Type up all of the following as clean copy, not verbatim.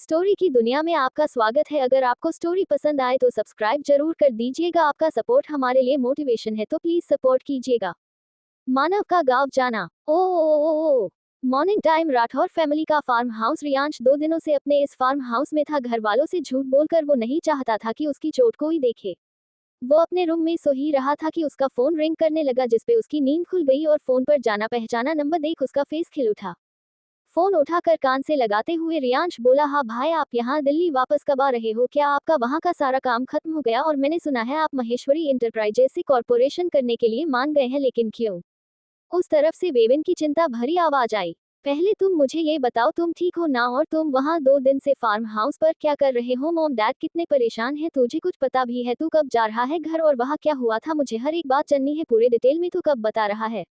Story की दुनिया में आपका स्वागत है। अगर आपको स्टोरी पसंद आए तो सब्सक्राइब जरूर कर दीजिएगा। आपका सपोर्ट हमारे लिए मोटिवेशन है, तो प्लीज सपोर्ट कीजिएगा। मानव का गांव जाना। ओ मॉर्निंग टाइम राठौर फैमिली का फार्म हाउस। रियांश 2 दिनों से अपने इस फार्म हाउस में था। घर वालों से झूठ बोलकर वो नहीं चाहता था कि उसकी चोट कोई देखे। वो अपने रूम में सो ही रहा था कि उसका फोन रिंग करने लगा, जिसपे उसकी नींद खुल गई और फोन पर जाना पहचाना नंबर देख उसका फेस खिल उठा। फोन उठाकर कान से लगाते हुए रियांश बोला, हाँ भाई, आप यहाँ दिल्ली वापस कब आ रहे हो? क्या आपका वहाँ का सारा काम खत्म हो गया? और मैंने सुना है आप महेश्वरी इंटरप्राइजेज से कॉर्पोरेशन करने के लिए मान गए हैं, लेकिन क्यों? उस तरफ से वेविन की चिंता भरी आवाज आई। पहले तुम मुझे ये बताओ, तुम ठीक हो ना? और तुम वहाँ 2 दिन से फार्म हाउस पर क्या कर रहे हो? मॉम डैड कितने परेशान हैं? तुझे कुछ पता भी है? तू कब जा रहा है घर, और वहाँ क्या हुआ था? मुझे हर एक बात जाननी है पूरे डिटेल में। तू कब बता रहा है?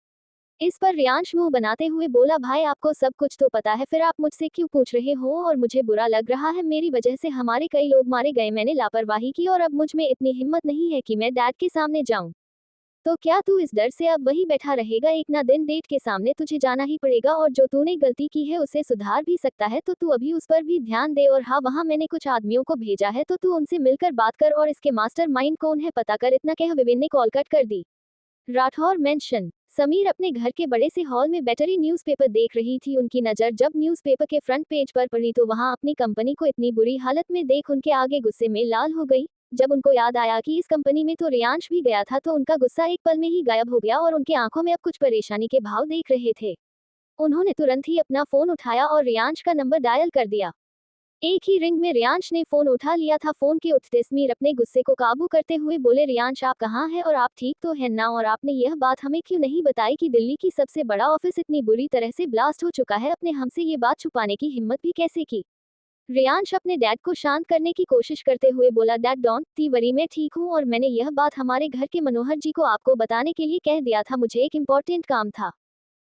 इस पर रियांश मुंह बनाते हुए बोला, भाई आपको सब कुछ तो पता है, फिर आप मुझसे क्यों पूछ रहे हो? और मुझे बुरा लग रहा है, मेरी वजह से हमारे कई लोग मारे गए। मैंने लापरवाही की और अब मुझ में इतनी हिम्मत नहीं है कि मैं डैड के सामने जाऊं। तो क्या तू इस डर से अब वहीं बैठा रहेगा? एक ना दिन डेट के सामने तुझे जाना ही पड़ेगा, और जो तूने गलती की है उसे सुधार भी सकता है, तो तू अभी उस पर भी ध्यान दे। और हाँ, वहाँ मैंने कुछ आदमियों को भेजा है, तो तू उनसे मिलकर बात कर और इसके मास्टरमाइंड कौन है पता कर। इतना कह विवेन ने कॉल कट कर दी। राठौर मेंशन। समीर अपने घर के बड़े से हॉल में बैटरी न्यूज़पेपर देख रही थी। उनकी नज़र जब न्यूज़पेपर के फ्रंट पेज पर पड़ी तो वहां अपनी कंपनी को इतनी बुरी हालत में देख उनके आगे गुस्से में लाल हो गई। जब उनको याद आया कि इस कंपनी में तो रियांश भी गया था, तो उनका गुस्सा एक पल में ही गायब हो गया और उनकी आंखों में अब कुछ परेशानी के भाव देख रहे थे। उन्होंने तुरंत ही अपना फोन उठाया और रियांश का नंबर डायल कर दिया। एक ही रिंग में रियांश ने फोन उठा लिया था। फोन के उठते समीर अपने गुस्से को काबू करते हुए बोले, रियांश आप कहाँ हैं और आप ठीक तो हैं ना? और आपने यह बात हमें क्यों नहीं बताई कि दिल्ली की सबसे बड़ा ऑफिस इतनी बुरी तरह से ब्लास्ट हो चुका है? अपने हमसे ये बात छुपाने की हिम्मत भी कैसे की? रियांश अपने डैड को शांत करने की कोशिश करते हुए बोला, डैड डोंट ती वरी, मैं ठीक हूँ और मैंने यह बात हमारे घर के मनोहर जी को आपको बताने के लिए कह दिया था। मुझे एक इम्पोर्टेंट काम था।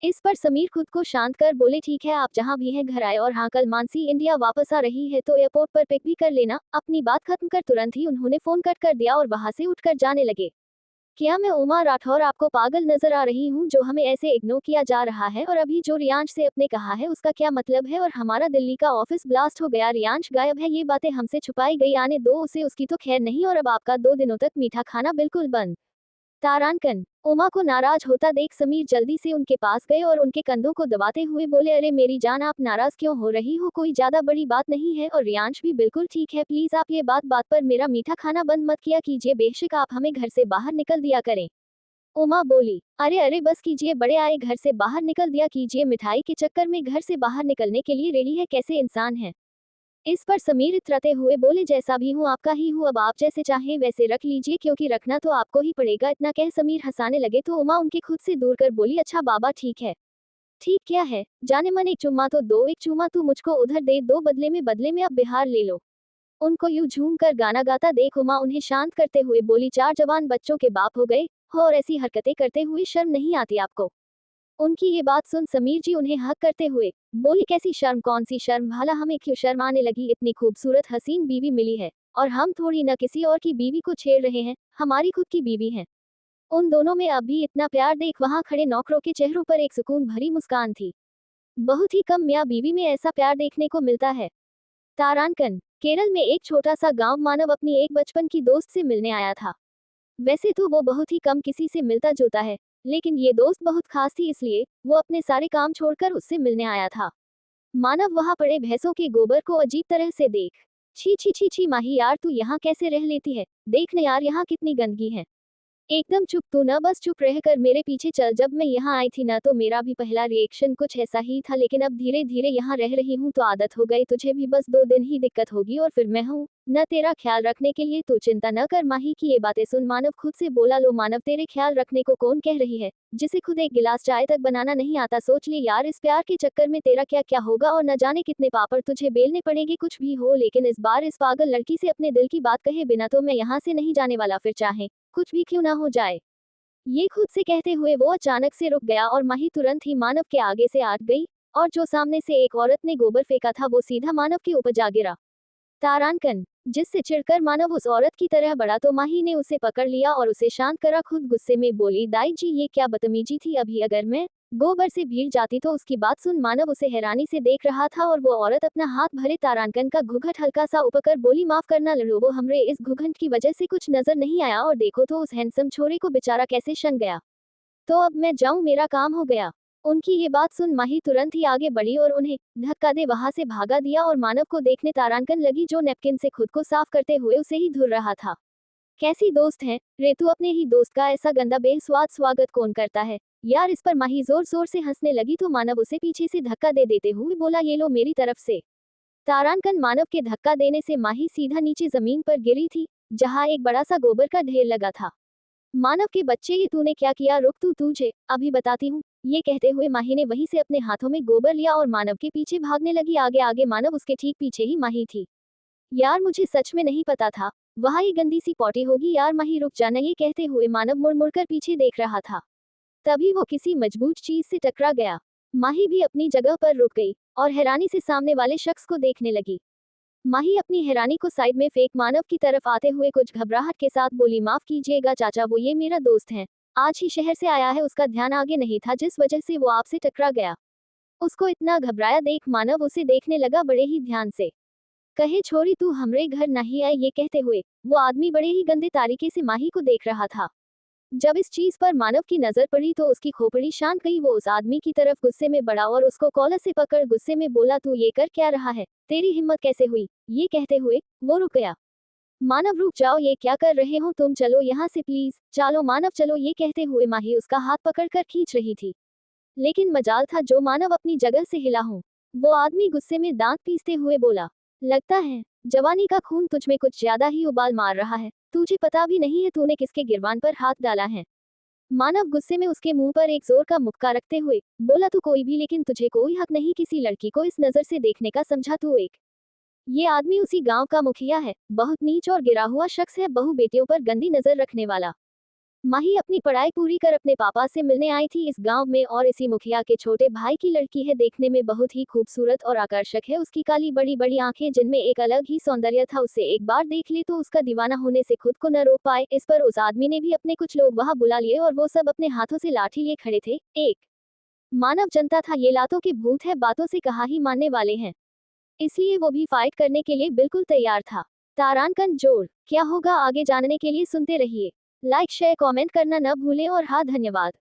इस पर समीर खुद को शांत कर बोले, ठीक है, आप जहां भी हैं घर आए, और हाँ, कल मानसी इंडिया वापस आ रही है तो एयरपोर्ट पर पिक भी कर लेना। अपनी बात खत्म कर तुरंत ही उन्होंने फोन कट कर दिया और वहां से उठकर जाने लगे। क्या मैं उमा राठौर आपको पागल नजर आ रही हूँ जो हमें ऐसे इग्नोर किया जा रहा है? और अभी जो रियांश से अपने कहा है उसका क्या मतलब है? और हमारा दिल्ली का ऑफिस ब्लास्ट हो गया, रियांश गायब है, ये बातें हमसे छुपाई गई। आने दो उसे, उसकी तो खैर नहीं। और अब आपका 2 दिनों तक मीठा खाना बिल्कुल बंद। तारांकन। उमा को नाराज होता देख समीर जल्दी से उनके पास गए और उनके कंधों को दबाते हुए बोले, अरे मेरी जान, आप नाराज क्यों हो रही हो? कोई ज्यादा बड़ी बात नहीं है और रियांश भी बिल्कुल ठीक है। प्लीज आप ये बात बात पर मेरा मीठा खाना बंद मत किया कीजिए, बेशक आप हमें घर से बाहर निकल दिया करें। उमा बोली, अरे अरे बस कीजिए, बड़े आए, घर से बाहर निकल दिया कीजिए। मिठाई के चक्कर में घर से बाहर निकलने के लिए रेडी है? कैसे इंसान है? इस पर समीर इतराते हुए बोले, जैसा भी हूँ आपका ही हूँ, अब आप जैसे चाहें वैसे रख लीजिए, क्योंकि रखना तो आपको ही पड़ेगा। इतना कह समीर हंसाने लगे तो उमा उनके खुद से दूर कर बोली, अच्छा बाबा ठीक है। ठीक क्या है, जाने मन, एक चुम्मा तो दो, एक चुम्मा तू मुझको उधर दे दो, बदले में अब बिहार ले लो। उनको यूं झूम कर गाना गाता देख उमा उन्हें शांत करते हुए बोली, 4 जवान बच्चों के बाप हो गए हो और ऐसी हरकतें करते हुए शर्म नहीं आती आपको? उनकी ये बात सुन समीर जी उन्हें हक करते हुए बोली, कैसी शर्म, कौन सी शर्म? भला हमें क्यों शर्म आने लगी? इतनी खूबसूरत हसीन बीवी मिली है और हम थोड़ी न किसी और की बीवी को छेड़ रहे हैं, हमारी खुद की बीवी है। उन दोनों में अब भी इतना प्यार देख वहां खड़े नौकरों के चेहरों पर एक सुकून भरी मुस्कान थी। बहुत ही कम मियाँ बीवी में ऐसा प्यार देखने को मिलता है। तारांकन। केरल में एक छोटा सा गांव। मानव अपनी एक बचपन की दोस्त से मिलने आया था। वैसे तो वो बहुत ही कम किसी से मिलता जुलता है, लेकिन ये दोस्त बहुत खास थी, इसलिए वो अपने सारे काम छोड़कर उससे मिलने आया था। मानव वहां पड़े भैंसों के गोबर को अजीब तरह से देख, छी छी छी छी माही यार, तू यहाँ कैसे रह लेती है? देख न यार, यहाँ कितनी गंदगी है। एकदम चुप, तू न बस चुप रहकर मेरे पीछे चल। जब मैं यहाँ आई थी ना, तो मेरा भी पहला रिएक्शन कुछ ऐसा ही था, लेकिन अब धीरे धीरे यहाँ रह रही हूँ तो आदत हो गई। तुझे भी बस 2 दिन ही दिक्कत होगी और फिर मैं हूँ न तेरा ख्याल रखने के लिए। तू चिंता न कर माही की ये बातें सुन मानव खुद से बोला, लो मानव, तेरे ख्याल रखने को कौन कह रही है, जिसे खुद एक गिलास चाय तक बनाना नहीं आता? सोच ले यार, इस प्यार के चक्कर में तेरा क्या क्या होगा और न जाने कितने पापड़ तुझे बेलने पड़ेंगे। कुछ भी हो, लेकिन इस बार इस पागल लड़की से अपने दिल की बात कहे बिना तो मैं यहाँ से नहीं जाने वाला, फिर चाहे कुछ भी क्यों ना हो जाए। ये खुद से कहते हुए वो अचानक से रुक गया और माही तुरंत ही मानव के आगे से हट गई, और जो सामने से एक औरत ने गोबर फेंका था वो सीधा मानव के ऊपर जा गिरा। तारांकन। जिससे चिढ़कर मानव उस औरत की तरह बढ़ा तो माही ने उसे पकड़ लिया और उसे शांत करा। खुद गुस्से में बोली, दाई जी ये क्या बदतमीजी थी? अभी अगर मैं गोबर से भीड़ जाती तो उसकी बात सुन मानव उसे हैरानी से देख रहा था और वो औरत अपना हाथ भरे तारांकन का घूंघट हल्का सा ऊपर बोली, माफ करना लड़ो, वो हमरे इस घूंघट की वजह से कुछ नजर नहीं आया, और देखो तो उस हैंडसम छोरे को बेचारा कैसे शन गया। तो अब मैं जाऊं, मेरा काम हो गया। उनकी ये बात सुन माही तुरंत ही आगे बढ़ी और उन्हें धक्का दे वहां से भागा दिया, और मानव को देखने तारांकन लगी जो नैपकिन से खुद को साफ करते हुए उसे ही धुल रहा था। कैसी दोस्त है रे तू, अपने ही दोस्त का ऐसा गंदा बेस्वाद स्वागत कौन करता है यार। इस पर माही जोर जोर से हंसने लगी तो मानव उसे पीछे से धक्का दे देते हुए बोला, ये लो मेरी तरफ से। तारांकन मानव के धक्का देने से माही सीधा नीचे जमीन पर गिरी थी, जहां एक बड़ा सा गोबर का ढेर लगा था। मानव के बच्चे, ये तूने क्या किया, रुक, तू तुझे अभी बताती हूँ। ये कहते हुए माही ने वहीं से अपने हाथों में गोबर लिया और मानव के पीछे भागने लगी। आगे आगे मानव, उसके ठीक पीछे ही माही थी। यार मुझे सच में नहीं पता था, वहाँ ये गंदी सी पॉटी होगी यार। माही रुक जाना, ये कहते हुए मानव मुड़ मुड़ कर पीछे देख रहा था। तभी वो किसी मजबूत चीज से टकरा गया। माही भी अपनी जगह पर रुक गई और हैरानी से सामने वाले शख्स को देखने लगी। माही अपनी हैरानी को साइड में फेंक मानव की तरफ आते हुए कुछ घबराहट के साथ बोली, माफ कीजिएगा चाचा, वो ये मेरा दोस्त है, आज ही शहर से आया है, उसका ध्यान आगे नहीं था जिस वजह से वो आपसे टकरा गया। उसको इतना घबराया देख मानव उसे देखने लगा बड़े ही ध्यान से। कहे, छोरी तू हमरे घर नहीं आई, ये कहते हुए वो आदमी बड़े ही गंदे तरीके से माही को देख रहा था। जब इस चीज पर मानव की नजर पड़ी तो उसकी खोपड़ी शांत गई। वो उस आदमी की तरफ गुस्से में बढ़ा और उसको कॉलर से पकड़ गुस्से में बोला, तू ये कर क्या रहा है, तेरी हिम्मत कैसे हुई। ये कहते हुए वो रुक गया। मानव रुक जाओ, ये क्या कर रहे हो तुम, चलो यहाँ से प्लीज, चलो मानव चलो। ये कहते हुए माही उसका हाथ पकड़कर खींच रही थी, लेकिन मजाल था जो मानव अपनी जगह से हिला हूँ। वो आदमी गुस्से में दांत पीसते हुए बोला, लगता है जवानी का खून तुझ में कुछ ज्यादा ही उबाल मार रहा है, तुझे पता भी नहीं है तूने किसके गिरबान पर हाथ डाला है। मानव गुस्से में उसके मुंह पर एक जोर का मुक्का रखते हुए बोला, तू कोई भी, लेकिन तुझे कोई हक नहीं किसी लड़की को इस नजर से देखने का, समझा तू एक। ये आदमी उसी गांव का मुखिया है, बहुत नीच और गिरा हुआ शख्स है, बहु बेटियों पर गंदी नजर रखने वाला। माही अपनी पढ़ाई पूरी कर अपने पापा से मिलने आई थी इस गांव में, और इसी मुखिया के छोटे भाई की लड़की है। देखने में बहुत ही खूबसूरत और आकर्षक है, उसकी काली बड़ी बड़ी आंखें जिनमें एक अलग ही सौंदर्य था, उसे एक बार देख ले तो उसका दीवाना होने से खुद को न रोक पाए। इस पर उस आदमी ने भी अपने कुछ लोग वहां बुला लिए और वो सब अपने हाथों से लाठी लिए खड़े थे। एक मानव जनता था, ये लातों के भूत है, बातों से कहा ही मानने वाले हैं, इसलिए वो भी फाइट करने के लिए बिल्कुल तैयार था। तारांकन जोड़ क्या होगा आगे जानने के लिए सुनते रहिए। लाइक शेयर कमेंट करना न भूलें और हाँ धन्यवाद।